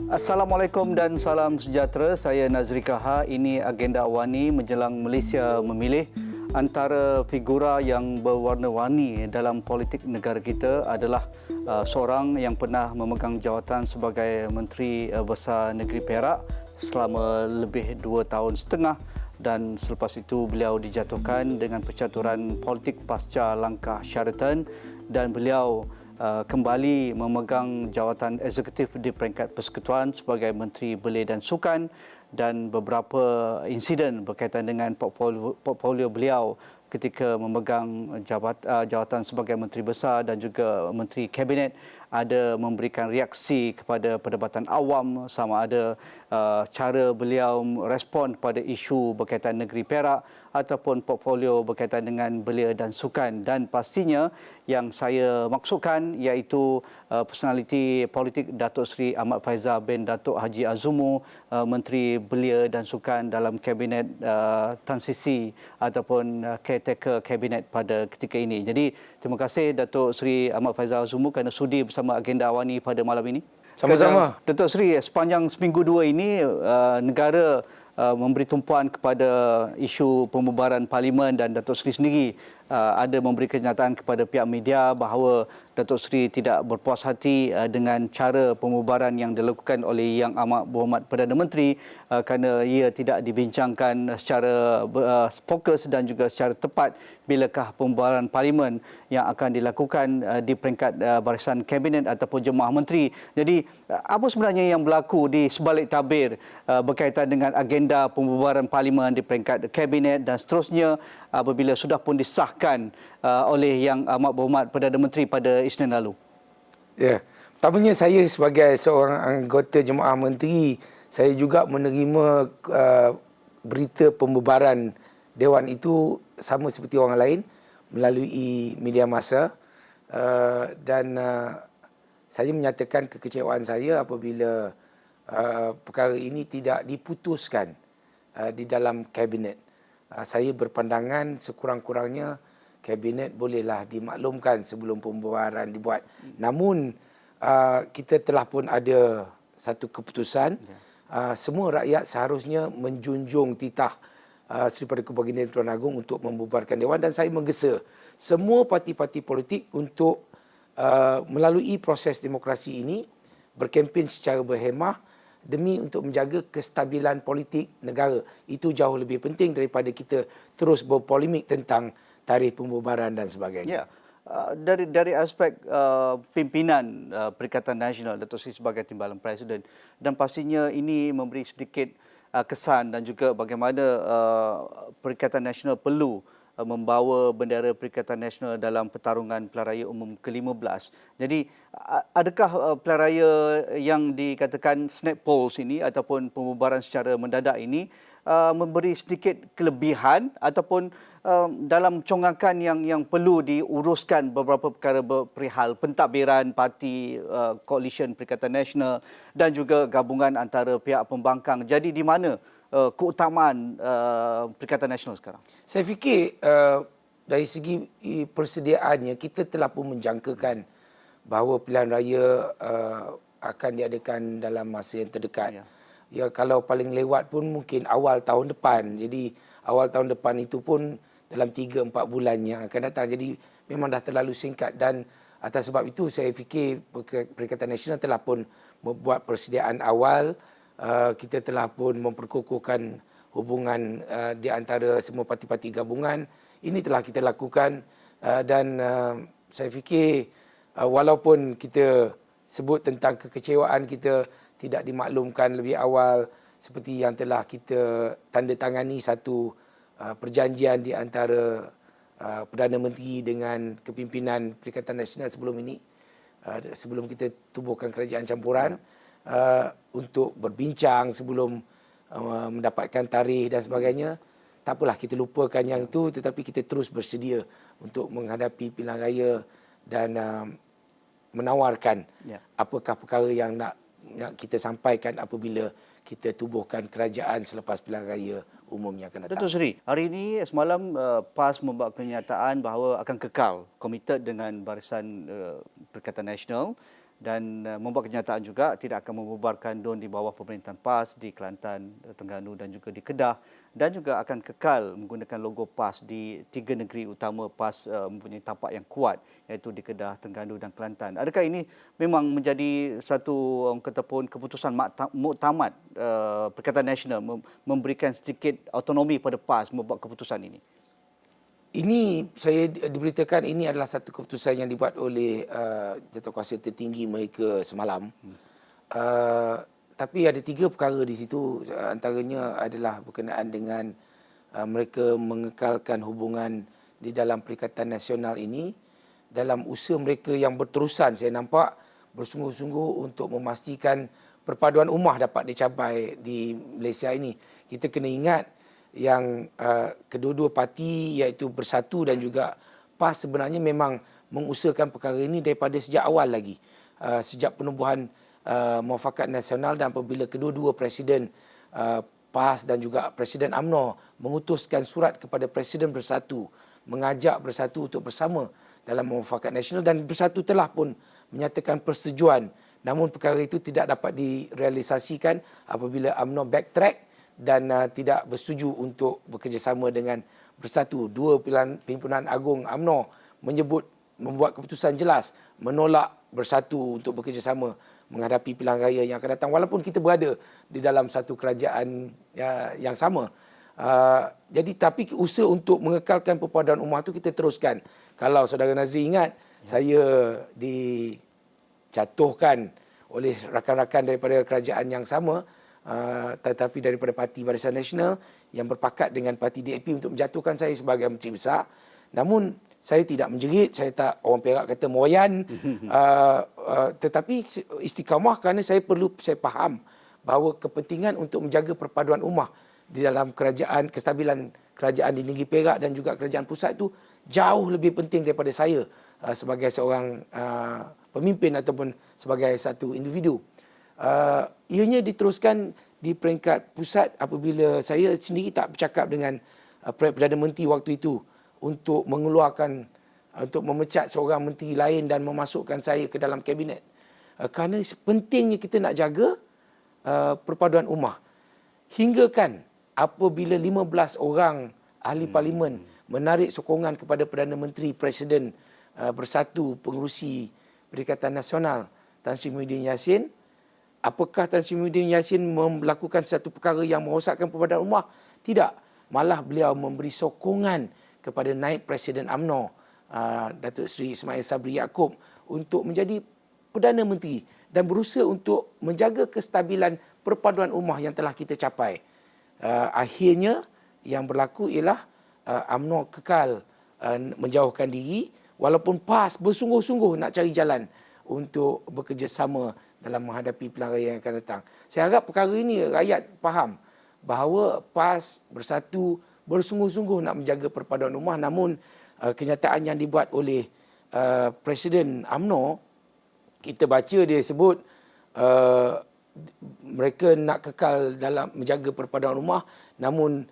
Assalamualaikum dan salam sejahtera. Saya Nazri Kaha. Ini agenda Awani menjelang Malaysia memilih. Antara figura yang berwarna-warni dalam politik negara kita adalah seorang yang pernah memegang jawatan sebagai Menteri Besar Negeri Perak selama lebih 2 tahun setengah, dan selepas itu beliau dijatuhkan dengan percaturan politik pasca langkah Sheraton, dan beliau kembali memegang jawatan eksekutif di peringkat persekutuan sebagai Menteri Belia dan Sukan, dan beberapa insiden berkaitan dengan portfolio beliau ketika memegang jawatan sebagai Menteri Besar dan juga Menteri Kabinet ada memberikan reaksi kepada perdebatan awam, sama ada cara beliau respon kepada isu berkaitan negeri Perak ataupun portfolio berkaitan dengan belia dan sukan. Dan pastinya yang saya maksudkan iaitu personaliti politik Datuk Seri Ahmad Faizal bin Datuk Haji Azumu, Menteri Belia dan Sukan dalam Kabinet transisi ataupun caretaker Kabinet pada ketika ini. Jadi terima kasih Datuk Seri Ahmad Faizal Azumu kerana sudi bersama agenda Awani pada malam ini. Sama-sama. Datuk Seri, sepanjang seminggu dua ini negara memberi tumpuan kepada isu pembubaran Parlimen, dan Datuk Seri sendiri ada memberi kenyataan kepada pihak media bahawa Datuk Seri tidak berpuas hati dengan cara pembubaran yang dilakukan oleh Yang Amat Berhormat Perdana Menteri kerana ia tidak dibincangkan secara fokus dan juga secara tepat bilakah pembubaran Parlimen yang akan dilakukan di peringkat barisan Kabinet ataupun Jemaah Menteri. Jadi apa sebenarnya yang berlaku di sebalik tabir berkaitan dengan agenda pembubaran Parlimen di peringkat Kabinet dan seterusnya apabila sudah pun disahkan oleh Yang Amat Berhormat Perdana Menteri pada Isnin lalu? Ya, pertamanya saya sebagai seorang anggota Jemaah Menteri, saya juga menerima berita pembubaran Dewan itu sama seperti orang lain melalui media massa, dan saya menyatakan kekecewaan saya apabila perkara ini tidak diputuskan di dalam Kabinet. Saya berpandangan sekurang-kurangnya Kabinet bolehlah dimaklumkan sebelum pembubaran dibuat. Namun kita telah pun ada satu keputusan. Semua rakyat seharusnya menjunjung titah Seri Paduka Baginda Tuan Agong untuk membubarkan Dewan, dan saya menggesa semua parti-parti politik untuk melalui proses demokrasi ini berkempen secara berhemah demi untuk menjaga kestabilan politik negara. Itu jauh lebih penting daripada kita terus berpolemik tentang tarikh pembubaran dan sebagainya. Ya. Dari aspek pimpinan Perikatan Nasional, Datuk Seri sebagai Timbalan Presiden, dan pastinya ini memberi sedikit kesan dan juga bagaimana Perikatan Nasional perlu membawa bendera Perikatan Nasional dalam pertarungan pilihan raya umum ke-15. Jadi adakah pilihan raya yang dikatakan snap polls ini ataupun pembubaran secara mendadak ini memberi sedikit kelebihan ataupun dalam congkakan yang perlu diuruskan beberapa perkara perihal pentadbiran parti koalisen Perikatan Nasional dan juga gabungan antara pihak pembangkang. Jadi di mana keutamaan Perikatan Nasional sekarang? Saya fikir dari segi persediaannya kita telah pun menjangkakan bahawa pilihan raya akan diadakan dalam masa yang terdekat. Ya, kalau paling lewat pun mungkin awal tahun depan. Jadi awal tahun depan itu pun dalam 3-4 bulan yang akan datang. Jadi memang dah terlalu singkat, dan atas sebab itu saya fikir Perikatan Nasional telah pun membuat persediaan awal. Kita telah pun memperkukuhkan hubungan di antara semua parti-parti gabungan. Ini telah kita lakukan, dan saya fikir walaupun kita sebut tentang kekecewaan kita tidak dimaklumkan lebih awal, seperti yang telah kita tanda tangani satu perjanjian di antara Perdana Menteri dengan kepimpinan Perikatan Nasional sebelum ini, sebelum kita tubuhkan kerajaan campuran, untuk berbincang sebelum mendapatkan tarikh dan sebagainya. Tak apalah, kita lupakan yang itu, tetapi kita terus bersedia untuk menghadapi pilihan raya dan menawarkan apakah perkara yang nak kita sampaikan apabila kita tubuhkan kerajaan selepas pilihan raya umum yang akan datang. Datuk Seri, hari ini semalam PAS membuat kenyataan bahawa akan kekal komited dengan barisan Perikatan Nasional dan membuat kenyataan juga tidak akan membubarkan DUN di bawah pemerintahan PAS di Kelantan, Terengganu dan juga di Kedah, dan juga akan kekal menggunakan logo PAS di 3 negeri utama PAS mempunyai tapak yang kuat, iaitu di Kedah, Terengganu dan Kelantan. Adakah ini memang menjadi satu orang kata pun keputusan muktamad Perikatan Nasional memberikan sedikit autonomi pada PAS membuat keputusan ini? Ini saya diberitakan ini adalah satu keputusan yang dibuat oleh jawatakuasa tertinggi mereka semalam. Tapi ada 3 perkara di situ, antaranya adalah berkenaan dengan mereka mengekalkan hubungan di dalam Perikatan Nasional ini dalam usaha mereka yang berterusan. Saya nampak bersungguh-sungguh untuk memastikan perpaduan ummah dapat dicapai di Malaysia ini. Kita kena ingat yang kedua-dua parti iaitu Bersatu dan juga PAS sebenarnya memang mengusahakan perkara ini daripada sejak awal lagi. Sejak penubuhan Muafakat Nasional dan apabila kedua-dua Presiden PAS dan juga Presiden UMNO mengutuskan surat kepada Presiden Bersatu mengajak Bersatu untuk bersama dalam Muafakat Nasional, dan Bersatu telah pun menyatakan persetujuan. Namun perkara itu tidak dapat direalisasikan apabila UMNO backtrack dan tidak bersetuju untuk bekerjasama dengan Bersatu. Dua pimpinan agung UMNO membuat keputusan jelas menolak Bersatu untuk bekerjasama menghadapi pilihan raya yang akan datang, walaupun kita berada di dalam satu kerajaan yang sama. Jadi tapi usaha untuk mengekalkan perpaduan ummah itu kita teruskan. Kalau saudara Nazri ingat, saya dijatuhkan oleh rakan-rakan daripada kerajaan yang sama, tetapi daripada Parti Barisan Nasional yang berpakat dengan Parti DAP untuk menjatuhkan saya sebagai Menteri Besar. Namun saya tidak menjerit, saya tak, orang Perak kata moyan, tetapi istiqamah kerana saya faham bahawa kepentingan untuk menjaga perpaduan ummah di dalam kerajaan, kestabilan kerajaan di negeri Perak dan juga kerajaan pusat itu jauh lebih penting daripada saya sebagai seorang pemimpin ataupun sebagai satu individu. Ianya diteruskan di peringkat pusat apabila saya sendiri tak bercakap dengan Perdana Menteri waktu itu untuk mengeluarkan, untuk memecat seorang menteri lain dan memasukkan saya ke dalam kabinet. Kerana pentingnya kita nak jaga perpaduan ummah. Hingga kan apabila 15 orang ahli parlimen menarik sokongan kepada Perdana Menteri, Presiden Bersatu Pengerusi Perikatan Nasional Tan Sri Muhyiddin Yassin, apakah Tan Sri Muhyiddin Yassin melakukan satu perkara yang merosakkan perpaduan ummah? Tidak. Malah beliau memberi sokongan kepada naib Presiden UMNO, Datuk Seri Ismail Sabri Yaakob, untuk menjadi Perdana Menteri dan berusaha untuk menjaga kestabilan perpaduan ummah yang telah kita capai. Akhirnya yang berlaku ialah UMNO kekal menjauhkan diri, walaupun PAS bersungguh-sungguh nak cari jalan untuk bekerjasama dalam menghadapi pilihan raya yang akan datang. Saya harap perkara ini rakyat faham bahawa PAS Bersatu bersungguh-sungguh nak menjaga perpaduan ummah, namun kenyataan yang dibuat oleh Presiden UMNO, kita baca dia sebut mereka nak kekal dalam menjaga perpaduan ummah, namun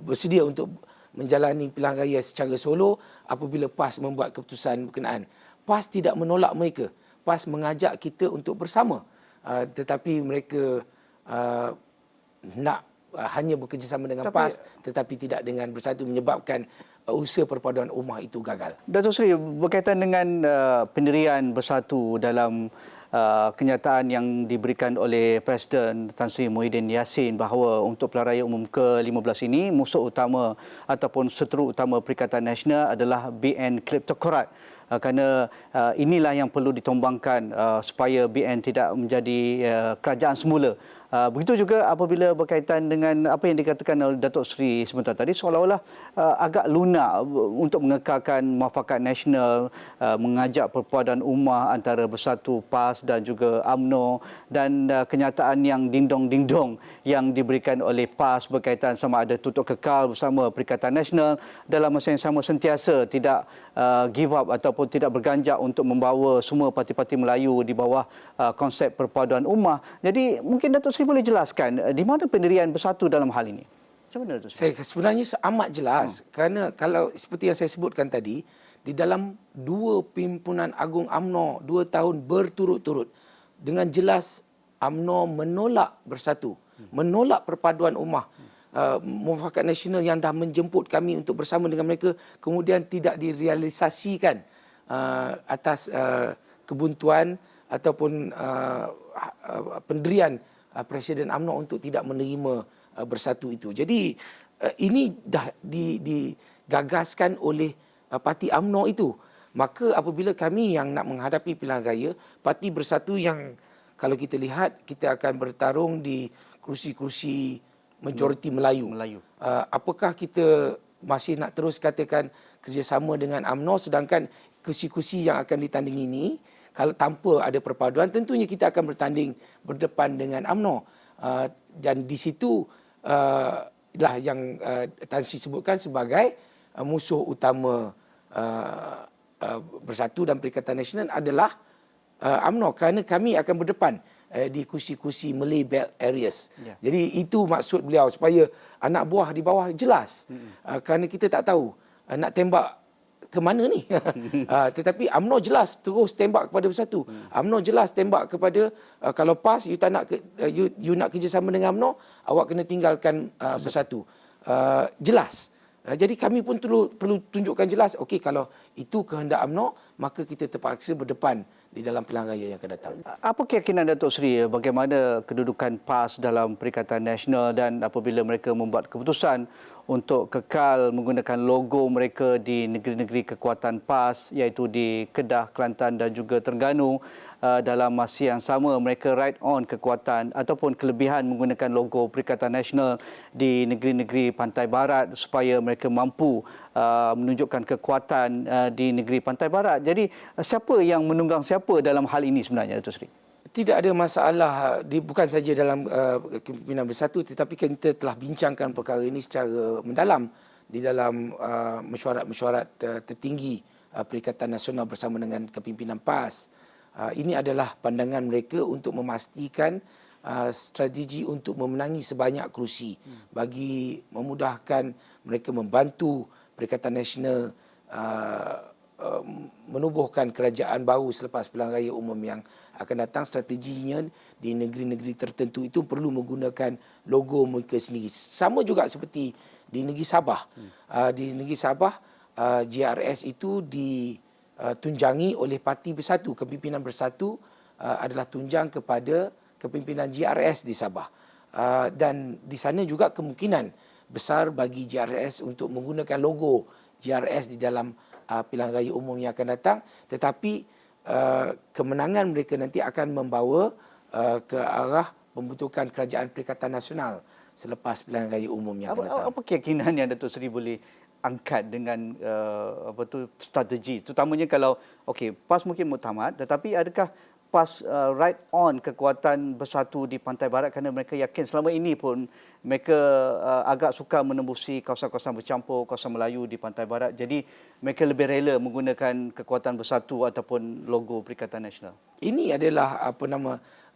bersedia untuk menjalani pilihan raya secara solo apabila PAS membuat keputusan berkenaan. PAS tidak menolak mereka. PAS mengajak kita untuk bersama, tetapi mereka nak hanya bekerjasama dengan PAS tetapi tidak dengan Bersatu, menyebabkan usaha perpaduan ummah itu gagal. Datuk Seri, berkaitan dengan pendirian Bersatu dalam kenyataan yang diberikan oleh Presiden Tan Sri Muhyiddin Yassin bahawa untuk pilihan raya umum ke-15 ini musuh utama ataupun seteru utama Perikatan Nasional adalah BN kleptokrat. Kerana inilah yang perlu ditumbangkan supaya BN tidak menjadi kerajaan semula. Begitu juga apabila berkaitan dengan apa yang dikatakan oleh Datuk Seri sebentar tadi, seolah-olah agak lunak untuk mengekalkan Muafakat Nasional, mengajak perpaduan ummah antara Bersatu, PAS dan juga UMNO, dan kenyataan yang ding-dong yang diberikan oleh PAS berkaitan sama ada tutup kekal bersama Perikatan Nasional, dalam masa yang sama sentiasa tidak give up ataupun tidak berganjak untuk membawa semua parti-parti Melayu di bawah konsep perpaduan ummah. Jadi mungkin Datuk Seri boleh jelaskan di mana pendirian Bersatu dalam hal ini? Macam mana Datuk Seri? Sebenarnya amat jelas, kerana kalau seperti yang saya sebutkan tadi, di dalam 2 pimpinan agung UMNO 2 tahun berturut-turut, dengan jelas UMNO menolak bersatu, menolak perpaduan ummah. Mufakat Nasional yang dah menjemput kami untuk bersama dengan mereka kemudian tidak direalisasikan atas kebuntuan ataupun pendirian Presiden UMNO untuk tidak menerima bersatu itu. Jadi ini dah digagaskan oleh parti UMNO itu. Maka apabila kami yang nak menghadapi pilihan raya, parti Bersatu yang kalau kita lihat kita akan bertarung di kerusi-kerusi majoriti Melayu. Apakah kita masih nak terus katakan kerjasama dengan UMNO sedangkan kursi-kursi yang akan ditandingi ini kalau tanpa ada perpaduan tentunya kita akan bertanding berdepan dengan UMNO. Dan di situ lah yang Tan Sri sebutkan sebagai musuh utama Bersatu dan Perikatan Nasional adalah UMNO kerana kami akan berdepan di kursi-kursi Malay Belt Areas. Yeah. Jadi itu maksud beliau supaya anak buah di bawah jelas. Kerana kita tak tahu nak tembak ke mana ni. Tetapi UMNO jelas terus tembak kepada Bersatu. UMNO jelas tembak kepada kalau PAS you tak nak you nak kerjasama dengan UMNO, awak kena tinggalkan Bersatu. Jelas. Jadi kami pun perlu tunjukkan jelas, okey kalau itu kehendak UMNO, maka kita terpaksa berdepan di dalam pilihan raya yang akan datang. Apa keyakinan Datuk Seri bagaimana kedudukan PAS dalam Perikatan Nasional dan apabila mereka membuat keputusan untuk kekal menggunakan logo mereka di negeri-negeri kekuatan PAS iaitu di Kedah, Kelantan dan juga Terengganu, dalam masa yang sama mereka ride on kekuatan ataupun kelebihan menggunakan logo Perikatan Nasional di negeri-negeri pantai barat supaya mereka mampu menunjukkan kekuatan di negeri pantai barat. Jadi siapa yang menunggang siapa dalam hal ini sebenarnya, Datuk Seri? Tidak ada masalah bukan saja dalam kepimpinan Bersatu tetapi kita telah bincangkan perkara ini secara mendalam di dalam mesyuarat-mesyuarat tertinggi Perikatan Nasional bersama dengan kepimpinan PAS. Ini adalah pandangan mereka untuk memastikan strategi untuk memenangi sebanyak kerusi bagi memudahkan mereka membantu Perikatan Nasional menubuhkan kerajaan baru selepas pilihan raya umum yang akan datang. Strateginya di negeri-negeri tertentu itu perlu menggunakan logo mereka sendiri. Sama juga seperti di negeri Sabah. Di negeri Sabah, GRS itu ditunjangi oleh Parti Bersatu. Kepimpinan Bersatu adalah tunjang kepada kepimpinan GRS di Sabah. Dan di sana juga kemungkinan besar bagi GRS untuk menggunakan logo GRS di dalam pilihan raya umum yang akan datang, tetapi kemenangan mereka nanti akan membawa ke arah pembentukan kerajaan Perikatan Nasional selepas pilihan raya umum yang akan datang. Apa keyakinan yang Datuk Seri boleh angkat dengan strategi, terutamanya kalau PAS mungkin muktamad, tetapi adakah PAS ride on kekuatan Bersatu di pantai barat kerana mereka yakin selama ini pun mereka agak suka menembusi kawasan-kawasan bercampur, kawasan Melayu di pantai barat. Jadi mereka lebih rela menggunakan kekuatan Bersatu ataupun logo Perikatan Nasional. Ini adalah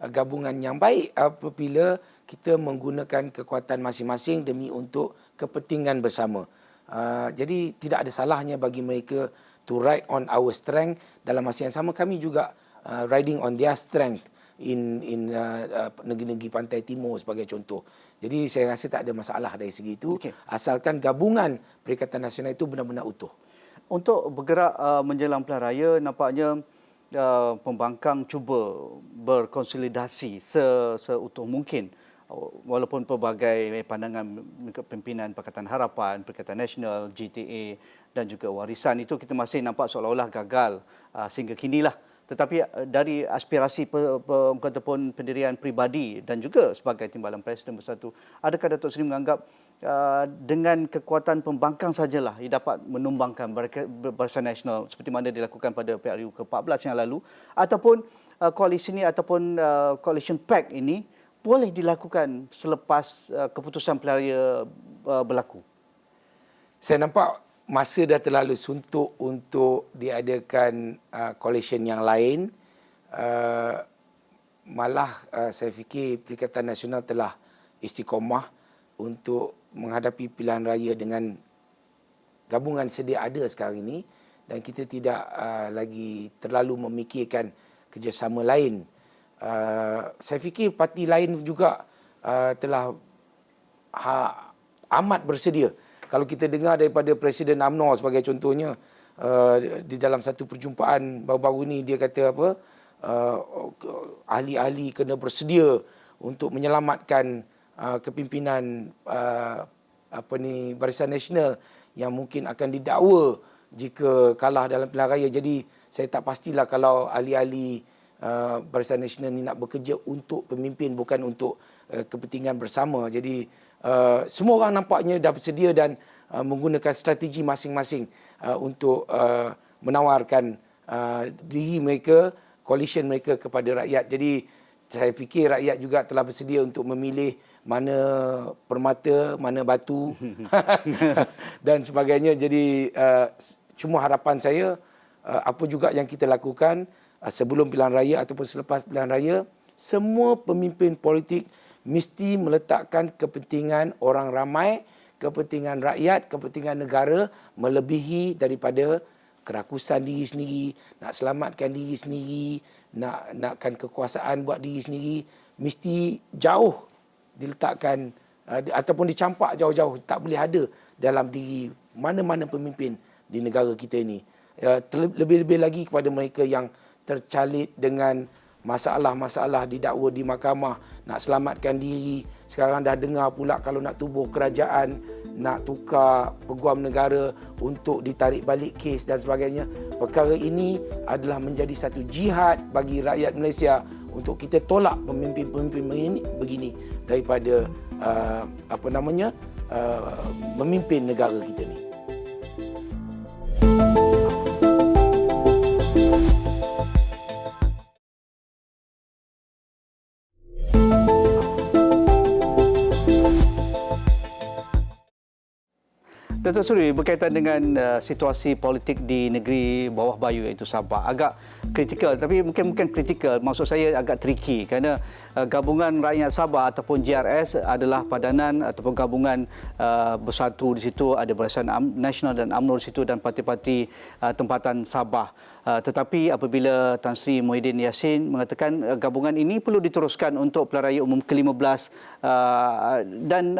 gabungan yang baik apabila kita menggunakan kekuatan masing-masing demi untuk kepentingan bersama. Jadi tidak ada salahnya bagi mereka to ride on our strength. Dalam masa yang sama kami juga riding on their strength in negeri-negeri pantai timur sebagai contoh. Jadi saya rasa tak ada masalah dari segi itu, asalkan gabungan Perikatan Nasional itu benar-benar utuh. Untuk bergerak menjelang pilihan raya, nampaknya pembangkang cuba berkonsolidasi seutuh mungkin. Walaupun pelbagai pandangan pimpinan Pakatan Harapan, Perikatan Nasional, GTA dan juga Warisan itu kita masih nampak seolah-olah gagal sehingga kinilah. Tetapi dari aspirasi ataupun pendirian peribadi dan juga sebagai timbalan Presiden Bersatu, adakah Datuk Seri menganggap dengan kekuatan pembangkang sajalah ia dapat menumbangkan Barisan Nasional seperti mana dilakukan pada PRU ke-14 yang lalu, ataupun koalisi ini ataupun coalition pact ini boleh dilakukan selepas keputusan pilihan raya berlaku? Saya nampak masa dah terlalu suntuk untuk diadakan coalition yang lain. Malah saya fikir Perikatan Nasional telah istiqomah untuk menghadapi pilihan raya dengan gabungan sedia ada sekarang ini. dan kita tidak lagi terlalu memikirkan kerjasama lain. Saya fikir parti lain juga telah amat bersedia. Kalau kita dengar daripada Presiden UMNO sebagai contohnya, di dalam satu perjumpaan baru-baru ini dia kata apa, ahli-ahli kena bersedia untuk menyelamatkan kepimpinan Barisan Nasional yang mungkin akan didakwa jika kalah dalam pilihan raya. Jadi saya tak pastilah kalau ahli-ahli Barisan Nasional ini nak bekerja untuk pemimpin, bukan untuk kepentingan bersama. Jadi semua orang nampaknya dah bersedia dan menggunakan strategi masing-masing untuk menawarkan diri mereka, coalition mereka kepada rakyat. Jadi saya fikir rakyat juga telah bersedia untuk memilih mana permata, mana batu dan sebagainya. Jadi cuma harapan saya, apa juga yang kita lakukan sebelum pilihan raya ataupun selepas pilihan raya, semua pemimpin politik mesti meletakkan kepentingan orang ramai, kepentingan rakyat, kepentingan negara melebihi daripada kerakusan diri sendiri, nak selamatkan diri sendiri, nakkan kekuasaan buat diri sendiri, mesti jauh diletakkan ataupun dicampak jauh-jauh, tak boleh ada dalam diri mana-mana pemimpin di negara kita ini. Lebih-lebih lagi kepada mereka yang tercalit dengan masalah-masalah didakwa di mahkamah, nak selamatkan diri. Sekarang dah dengar pula kalau nak tubuh kerajaan, nak tukar peguam negara untuk ditarik balik kes dan sebagainya. Perkara ini adalah menjadi satu jihad bagi rakyat Malaysia untuk kita tolak pemimpin-pemimpin begini daripada memimpin negara kita ni. Dato' Suri, berkaitan dengan situasi politik di negeri bawah bayu iaitu Sabah, agak kritikal, tapi bukan kritikal, maksud saya agak tricky kerana gabungan rakyat Sabah ataupun GRS adalah padanan ataupun gabungan bersatu di situ, ada Barisan Nasional dan UMNO di situ dan parti-parti tempatan Sabah. Tetapi apabila Tan Sri Muhyiddin Yassin mengatakan gabungan ini perlu diteruskan untuk pilihan raya umum ke-15 dan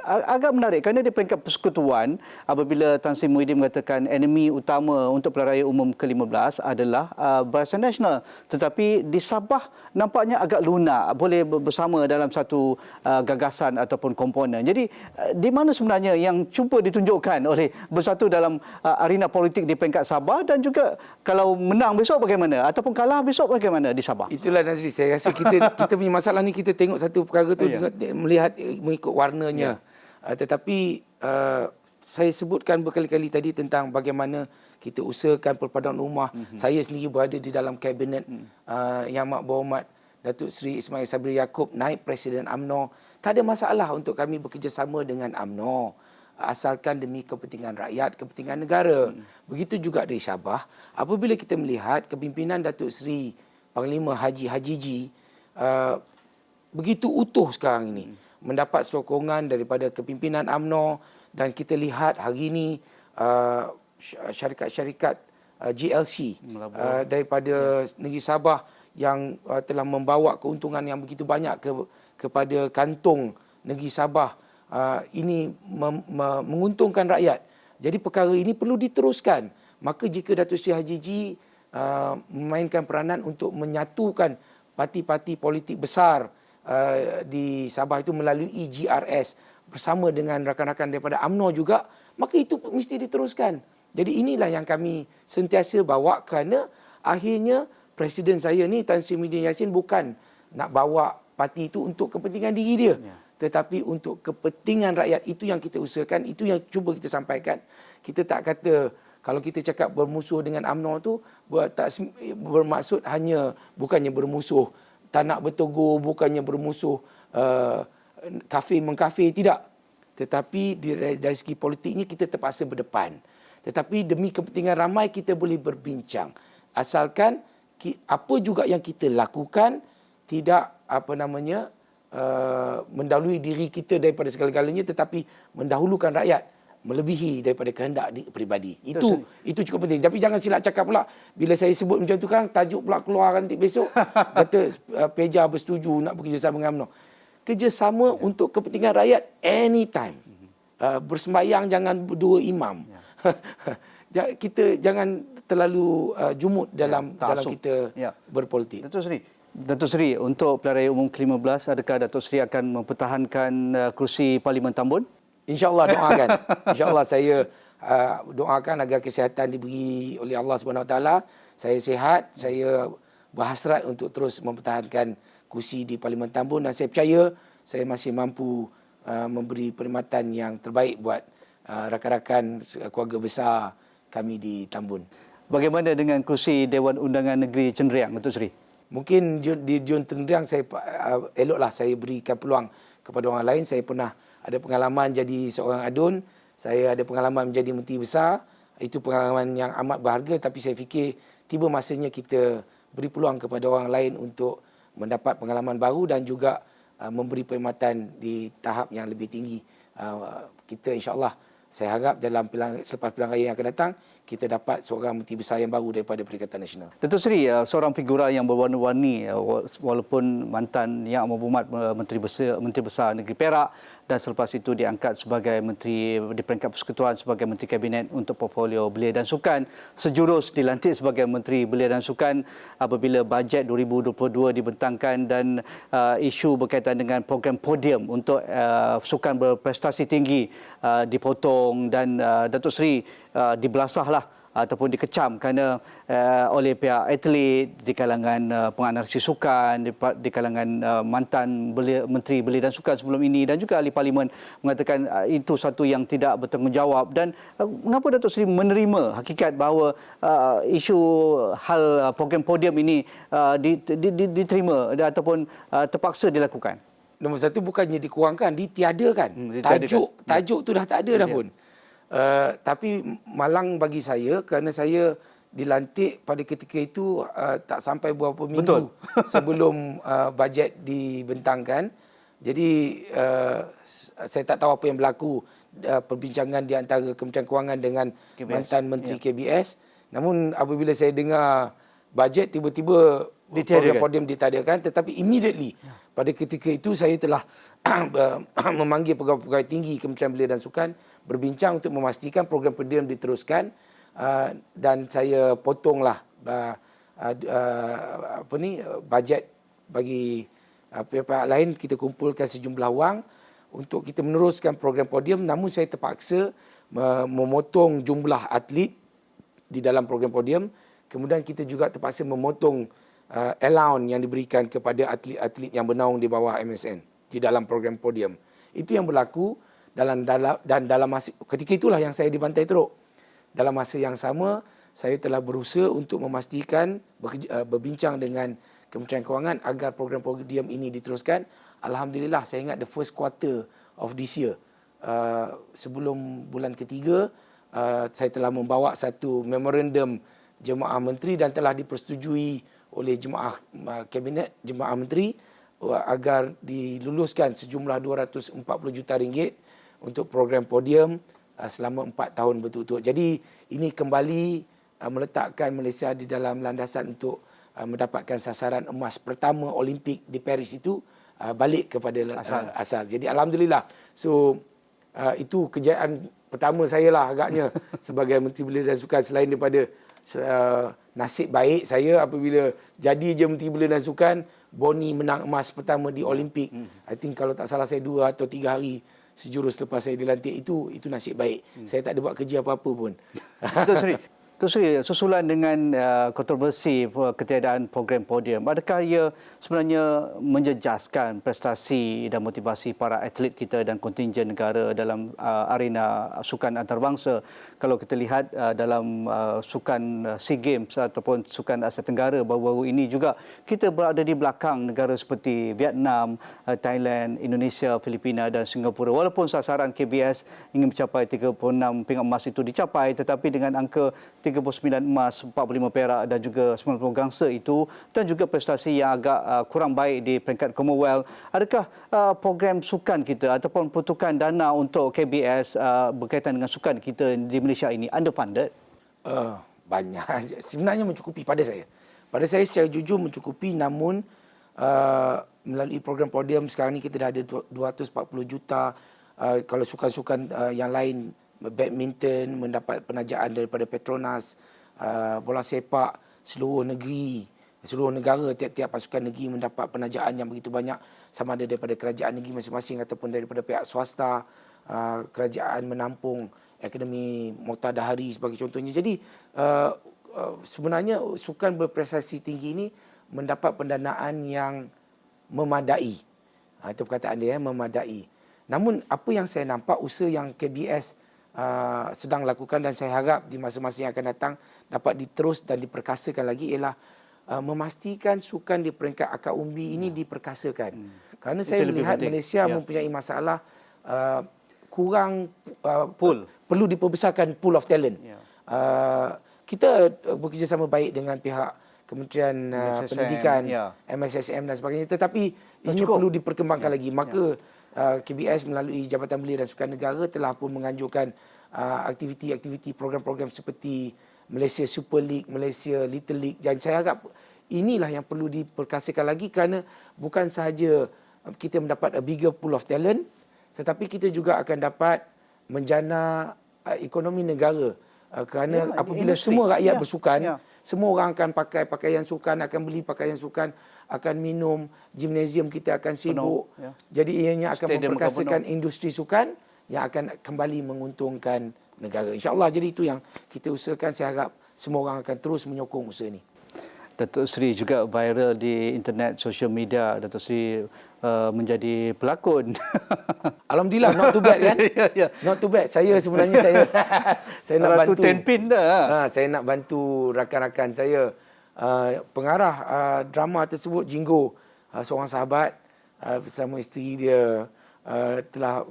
agak menarik kerana di peringkat persekutuan apabila Tan Sri Muhyiddin mengatakan enemi utama untuk pilihan raya umum ke-15 adalah Barisan Nasional, tetapi di Sabah nampaknya agak lunak, boleh bersama dalam satu gagasan ataupun komponen. Jadi di mana sebenarnya yang cuba ditunjukkan oleh bersatu dalam arena politik di peringkat Sabah, dan juga kalau menang besok bagaimana ataupun kalah besok bagaimana di Sabah? Itulah Nazri, saya rasa kita punya masalah ni, kita tengok satu perkara tu melihat mengikut warnanya. Tetapi saya sebutkan berkali-kali tadi tentang bagaimana kita usahakan perpaduan rumah. Saya sendiri berada di dalam kabinet Yang Amat Berhormat Datuk Seri Ismail Sabri Yaakob, naib Presiden UMNO. Tak ada masalah untuk kami bekerjasama dengan UMNO, asalkan demi kepentingan rakyat, kepentingan negara. Begitu juga dari Sabah. Apabila kita melihat kepimpinan Datuk Seri Panglima Haji Hajiji begitu utuh sekarang ini, mendapat sokongan daripada kepimpinan UMNO, dan kita lihat hari ini syarikat-syarikat GLC daripada negeri Sabah yang telah membawa keuntungan yang begitu banyak kepada kantung negeri Sabah, ini menguntungkan rakyat. Jadi perkara ini perlu diteruskan. Maka jika Datuk Seri Hajiji memainkan peranan untuk menyatukan parti-parti politik besar di Sabah itu melalui GRS bersama dengan rakan-rakan daripada UMNO juga, maka itu mesti diteruskan. Jadi inilah yang kami sentiasa bawa, kerana akhirnya Presiden saya ni, Tan Sri Muhyiddin Yassin, bukan nak bawa parti itu untuk kepentingan diri dia, tetapi untuk kepentingan rakyat. Itu yang kita usahakan, itu yang cuba kita sampaikan. Kita tak kata kalau kita cakap bermusuh dengan UMNO tu bermaksud bukannya bermusuh, tak nak bertegur, bukannya bermusuh kafir mengkafir, tidak. Tetapi dari segi politiknya kita terpaksa berdepan. Tetapi demi kepentingan ramai kita boleh berbincang. Asalkan apa juga yang kita lakukan tidak mendahului diri kita daripada segala-galanya, tetapi mendahulukan rakyat. melebihi daripada kehendak peribadi. Itu cukup penting. Tapi jangan silap cakap pula bila saya sebut macam tu kan, tajuk pula keluar nanti besok kata Peja bersetuju nak bekerjasama dengan UMNO. Kerjasama untuk kepentingan rakyat anytime. Bersembayang jangan berdua imam. Kita jangan terlalu jumut dalam kita berpolitik. Datuk Seri, untuk pilihan raya umum ke-15, adakah Datuk Seri akan mempertahankan kerusi Parlimen Tambun? InsyaAllah doakan. InsyaAllah saya doakan agar kesihatan diberi oleh Allah SWT. Saya sihat, saya berhasrat untuk terus mempertahankan kursi di Parlimen Tambun dan saya percaya saya masih mampu memberi perkhidmatan yang terbaik buat rakan-rakan keluarga besar kami di Tambun. Bagaimana dengan kursi Dewan Undangan Negeri Cenderia, Datuk Seri? Mungkin di Dewan Cenderia saya eloklah saya berikan peluang kepada orang lain. Saya pernah ada pengalaman jadi seorang adun, saya ada pengalaman menjadi menteri besar. Itu pengalaman yang amat berharga, tapi saya fikir tiba masanya kita beri peluang kepada orang lain untuk mendapat pengalaman baru dan juga memberi perkhidmatan di tahap yang lebih tinggi. Kita insya-Allah, saya harap selepas pilihan raya yang akan datang, kita dapat seorang menteri besar yang baru daripada Perikatan Nasional. Datuk Seri, seorang figura yang berwarna-warni walaupun mantan Yang Amat Berhormat Menteri Besar Negeri Perak dan selepas itu diangkat sebagai menteri di peringkat persekutuan sebagai Menteri Kabinet untuk portfolio Belia dan Sukan, sejurus dilantik sebagai Menteri Belia dan Sukan apabila bajet 2022 dibentangkan dan isu berkaitan dengan program podium untuk sukan berprestasi tinggi dipotong dan Datuk Seri dibelasahlah ataupun dikecam kerana oleh pihak atlet di kalangan penganalisis sukan, di kalangan mantan Menteri Belia dan Sukan sebelum ini dan juga ahli parlimen mengatakan itu satu yang tidak bertanggungjawab. Dan mengapa Datuk Seri menerima hakikat bahawa isu hal program podium ini diterima ataupun terpaksa dilakukan? Nombor satu, bukannya dikurangkan, ditiadakan. Tajuk tu dah tak ada dah pun. Tapi malang bagi saya kerana saya dilantik pada ketika itu tak sampai beberapa minggu sebelum bajet dibentangkan. Jadi saya tak tahu apa yang berlaku perbincangan di antara Kementerian Kewangan dengan KBS, mantan Menteri KBS. Namun apabila saya dengar bajet tiba-tiba program podium ditiadakan, tetapi immediately pada ketika itu saya telah memanggil pegawai-pegawai tinggi Kementerian Belia dan Sukan berbincang untuk memastikan program podium diteruskan dan saya potonglah bajet bagi pihak lain. Kita kumpulkan sejumlah wang untuk kita meneruskan program podium, namun saya terpaksa memotong jumlah atlet di dalam program podium. Kemudian kita juga terpaksa memotong allowance yang diberikan kepada atlet-atlet yang bernaung di bawah MSN di dalam program podium. Itu yang berlaku dalam masa ketika itulah yang saya dibantai teruk. Dalam masa yang sama, saya telah berusaha untuk memastikan berbincang dengan Kementerian Kewangan agar program podium ini diteruskan. Alhamdulillah, saya ingat the first quarter of this year, sebelum bulan ketiga, saya telah membawa satu memorandum jemaah menteri dan telah dipersetujui oleh jemaah kabinet, jemaah menteri agar diluluskan sejumlah 240 juta ringgit untuk program podium selama 4 tahun berturut-turut. Jadi ini kembali meletakkan Malaysia di dalam landasan untuk mendapatkan sasaran emas pertama Olimpik di Paris itu balik kepada asal. Jadi alhamdulillah. So itu kejayaan pertama saya lah agaknya sebagai Menteri Belia dan Sukan, selain daripada nasib baik saya apabila jadi je Menteri Belia dan Sukan, Boni menang emas pertama di Olimpik. I think kalau tak salah saya 2 atau 3 hari sejurus lepas saya dilantik, itu nasib baik. Saya tak ada buat kerja apa-apa pun. Datuk Seri, susulan dengan kontroversi ketiadaan program podium, adakah ia sebenarnya menjejaskan prestasi dan motivasi para atlet kita dan kontingen negara dalam arena sukan antarabangsa? Kalau kita lihat dalam sukan SEA Games ataupun sukan Asia Tenggara baru-baru ini juga, kita berada di belakang negara seperti Vietnam, Thailand, Indonesia, Filipina dan Singapura. Walaupun sasaran KBS ingin mencapai 36 pingat emas itu dicapai, tetapi dengan angka 39 emas, 45 perak dan juga 90 gangsa itu, dan juga prestasi yang agak kurang baik di peringkat Commonwealth. Adakah program sukan kita ataupun peruntukan dana untuk KBS berkaitan dengan sukan kita di Malaysia ini underfunded? Banyak. Sebenarnya mencukupi pada saya. Pada saya secara jujur mencukupi, namun melalui program podium sekarang ni kita dah ada 240 juta. Kalau sukan-sukan yang lain, badminton mendapat penajaan daripada Petronas, bola sepak seluruh negeri, seluruh negara, tiap-tiap pasukan negeri mendapat penajaan yang begitu banyak, sama ada daripada kerajaan negeri masing-masing ataupun daripada pihak swasta. Kerajaan menampung Akademi Moktadahari sebagai contohnya. Jadi sebenarnya sukan berprestasi tinggi ini mendapat pendanaan yang memadai. Itu perkataan dia, memadai. Namun apa yang saya nampak, usaha yang KBS sedang lakukan dan saya harap di masa-masa yang akan datang dapat diterus dan diperkasakan lagi ialah memastikan sukan di peringkat akar umbi ini diperkasakan. Kerana saya melihat Malaysia mempunyai masalah kurang perlu diperbesarkan pool of talent. Kita bekerjasama baik dengan pihak Kementerian Pendidikan, MSSM dan sebagainya, tetapi ini perlu diperkembangkan lagi. Maka KBS melalui Jabatan Belia dan Sukan Negara telah pun menganjurkan aktiviti-aktiviti program-program seperti Malaysia Super League, Malaysia Little League, dan saya harap inilah yang perlu diperkasakan lagi kerana bukan sahaja kita mendapat a bigger pool of talent, tetapi kita juga akan dapat menjana ekonomi negara. Kerana apabila semua rakyat bersukan, semua orang akan pakai pakaian sukan, akan beli pakaian sukan, akan minum, gimnasium kita akan sibuk. Jadi ianya akan memperkasakan industri sukan yang akan kembali menguntungkan negara. InsyaAllah, jadi itu yang kita usahakan. Saya harap semua orang akan terus menyokong usaha ini. Datuk Seri juga viral di internet, sosial media. Datuk Seri menjadi pelakon. Alhamdulillah, not too bad kan? Not too bad. Saya sebenarnya saya nak bantu. Ratu Tenpin dah. Saya nak bantu rakan-rakan saya. Pengarah drama tersebut, Jinggo, seorang sahabat bersama isteri dia, telah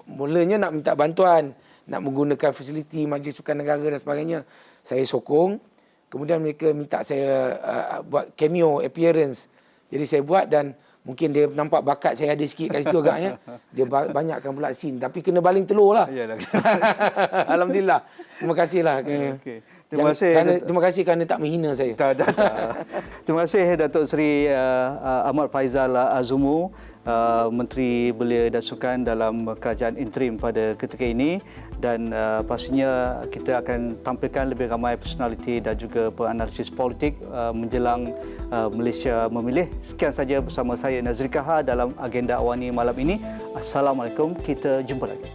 mulanya nak minta bantuan, nak menggunakan fasiliti Majlis Sukan Negara dan sebagainya. Saya sokong. Kemudian mereka minta saya buat cameo appearance. Jadi saya buat dan mungkin dia nampak bakat saya ada sikit kat situ agaknya. Dia banyakkan pula scene. Tapi kena baling telur lah. Alhamdulillah. Terima kasihlah. Okay. Terima kasih kerana tak menghina saya. Tak. Terima kasih Datuk Seri Ahmad Faizal Azumu, Menteri Belia dan Sukan dalam kerajaan interim pada ketika ini, dan pastinya kita akan tampilkan lebih ramai personaliti dan juga penganalisis politik menjelang Malaysia memilih. Sekian saja bersama saya Nazrika Ha dalam Agenda Awani malam ini. Assalamualaikum, kita jumpa lagi.